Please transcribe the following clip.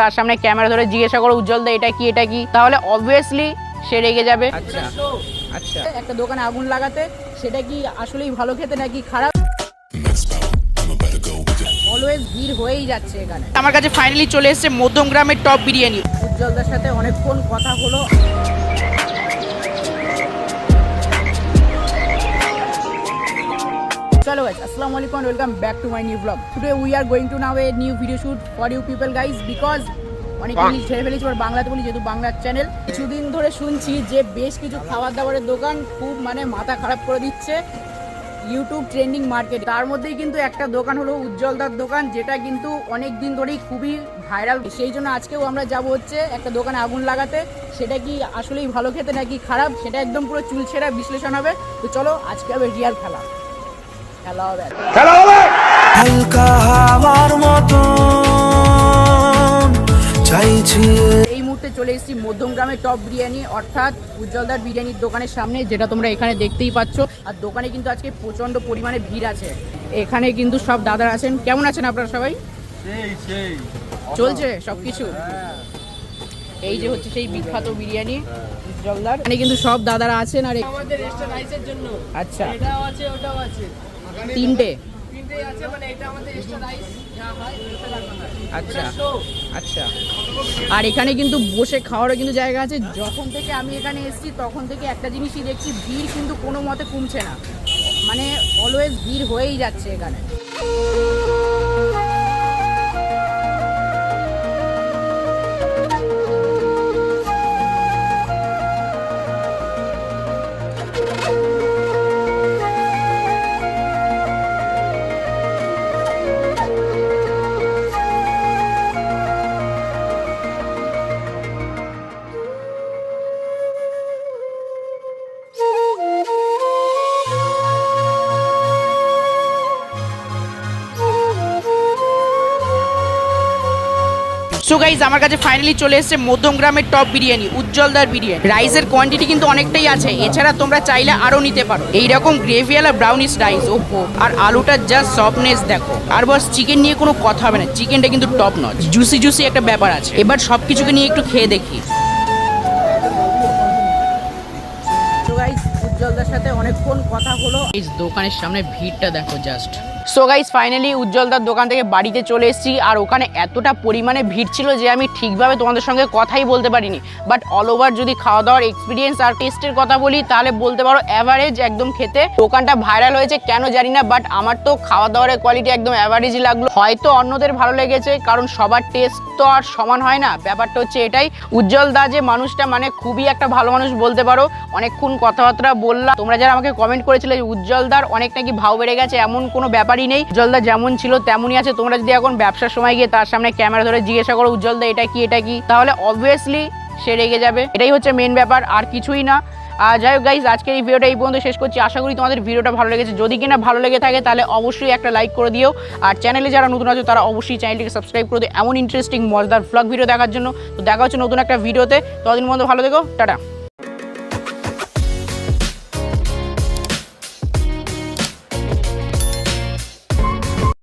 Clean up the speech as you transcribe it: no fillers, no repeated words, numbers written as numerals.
তার সামনে ক্যামেরা ধরে জিজ্ঞাসা করো উজ্জ্বল দা এটা কি, তাহলে অবভিয়াসলি সে রেগে যাবে। আচ্ছা আচ্ছা, একটা দোকানে আগুন লাগাতে সেটা কি আসলেই ভালো খেতে নাকি খারাপ? অলওয়েজ ভিড় হয়েই যাচ্ছে এখানে। আমার কাছে ফাইনালি চলে এসেছে মধ্যমগ্রামের টপ বিরিয়ানি। উজ্জ্বলদার সাথে অনেকক্ষণ কথা হলো। Hello guys, assalamu alaikum and welcome back to my new vlog. Today we are going to now a new video shoot for you people guys because অনেক ইংলিশ ঝেড়ে ফেলেছি আর বাংলাতে বলি যেহেতু বাংলার চ্যানেল। কিছুদিন ধরে শুনছি যে বেশ কিছু খাবার দাবারের দোকান খুব মাথা খারাপ করে দিচ্ছে ইউটিউব ট্রেন্ডিং মার্কেট। তার মধ্যেই কিন্তু একটা দোকান হলো উজ্জ্বলদার দোকান, যেটা কিন্তু অনেক দিন ধরেই খুবই ভাইরাল। সেই জন্য আজকেও আমরা যাব হচ্ছে একটা দোকানে আগুন লাগাতে। সেটা কি আসলেই ভালো খেতে নাকি খারাপ, সেটা একদম পুরো চুলছেড়া বিশ্লেষণ হবে। তো চলো আজকে হবে রিয়াল খেলা হবে। এই মুহূর্তে চলে এসেছি মধ্যমগ্রামের টপ বিরিয়ানি অর্থাৎ উজ্জ্বলদার বিরিয়ানির দোকানের সামনে, যেটা তোমরা এখানে দেখতেই পাচ্ছ। আর দোকানে কিন্তু আজকে প্রচন্ড পরিমাণে ভিড় আছে। এখানে কিন্তু সব দাদারা আছেন। কেমন আছেন আপনারা সবাই? চলছে সবকিছু। এই যে হচ্ছে সেই বিখ্যাত বিরিয়ানি উজ্জ্বলদার। এখানে কিন্তু সব দাদারা আছেন। আর আমাদের এক্সট্রা রাইসের জন্য আচ্ছা এটাও আছে ওটাও আছে, তিনটে আছে, মানে এটা আমাদের এক্সট্রা রাইস যা হয় ওটা রান্না হয়। আচ্ছা আচ্ছা। আর এখানে কিন্তু বসে খাওয়ারও কিন্তু জায়গা আছে। যখন থেকে আমি এখানে এসেছি তখন থেকে একটা জিনিসই দেখছি, ভিড় কিন্তু কোনো মতে কমছে না, মানে অলওয়েজ ভিড় হয়েই যাচ্ছে এখানে। সো গাইজ আমার কাছে ফাইনালি চলে এসেছে মধ্যমগ্রামের টপ বিরিয়ানি উজ্জ্বলদার বিরিয়ানি। রাইসের কোয়ান্টিটি কিন্তু অনেকটাই আছে, এছাড়া তোমরা চাইলে আরও নিতে পারো। এইরকম গ্রেভিওয়ালা ব্রাউনিশ রাইস, ওহো, আর আলুটার জাস্ট সফটনেস দেখো। আর বস চিকেন নিয়ে কোনো কথা হবে না, চিকেনটা কিন্তু টপ নচ, জুসি একটা ব্যাপার আছে। এবার সব কিছুকে নিয়ে একটু খেয়ে দেখি। উজ্জ্বলদার সাথে অনেকক্ষণ কথা হলো। এই দোকানের সামনে ভিড়টা দেখো জাস্ট। সো গাইস ফাইনালি উজ্জ্বলদার দোকান থেকে বাড়িতে চলে এসেছি। আর ওখানে এতটা পরিমাণে ভিড় ছিল যে আমি ঠিকভাবে তোমাদের সঙ্গে কথাই বলতে পারিনি। বাট অল ওভার যদি খাওয়া দাওয়ার এক্সপিরিয়েন্স আর টেস্টের কথা বলি তাহলে বলতে পারো অ্যাভারেজ একদম খেতে। দোকানটা ভাইরাল হয়েছে কেন জানি না, বাট আমার তো খাওয়া দাওয়ারের কোয়ালিটি একদম অ্যাভারেজই লাগলো। হয়তো অন্যদের ভালো লেগেছে, কারণ সবার টেস্ট তো আর সমান হয় না। ব্যাপারটা হচ্ছে এটাই, উজ্জ্বলদা যে মানুষটা মানে খুবই একটা ভালো মানুষ বলতে পারো। অনেকক্ষণ কথাবার্তা বললাম। তোমরা যারা আমাকে কমেন্ট করেছিলে যে উজ্জ্বলদার অনেক নাকি ভাও বেড়ে গেছে, এমন কোনো ব্যাপারই নেই। উজ্জ্বলদা যেমন ছিল তেমনই আছে। তোমরা যদি এখন ব্যবসার সময় গিয়ে তার সামনে ক্যামেরা ধরে জিজ্ঞাসা করো উজ্জ্বলদা এটা কি, তাহলে অবভিয়াসলি সে রেগে যাবে। এটাই হচ্ছে মেন ব্যাপার, আর কিছুই না। যাই হোক গাইজ, আজকের এই ভিডিওটা এই পর্যন্ত শেষ করছি। আশা করি তোমাদের ভিডিওটা ভালো লেগেছে। যদি কিনা ভালো লেগে থাকে তাহলে অবশ্যই একটা লাইক করে দিও। আর চ্যানেলে যারা নতুন আছে তারা অবশ্যই চ্যানেলটিকে সাবস্ক্রাইব করে দিও এমন ইন্টারেস্টিং মজাদার ভ্লগ ভিডিও দেখার জন্য। তো দেখা হচ্ছে নতুন একটা ভিডিওতে। ততদিন পর্যন্ত ভালো থেকো, টাটা।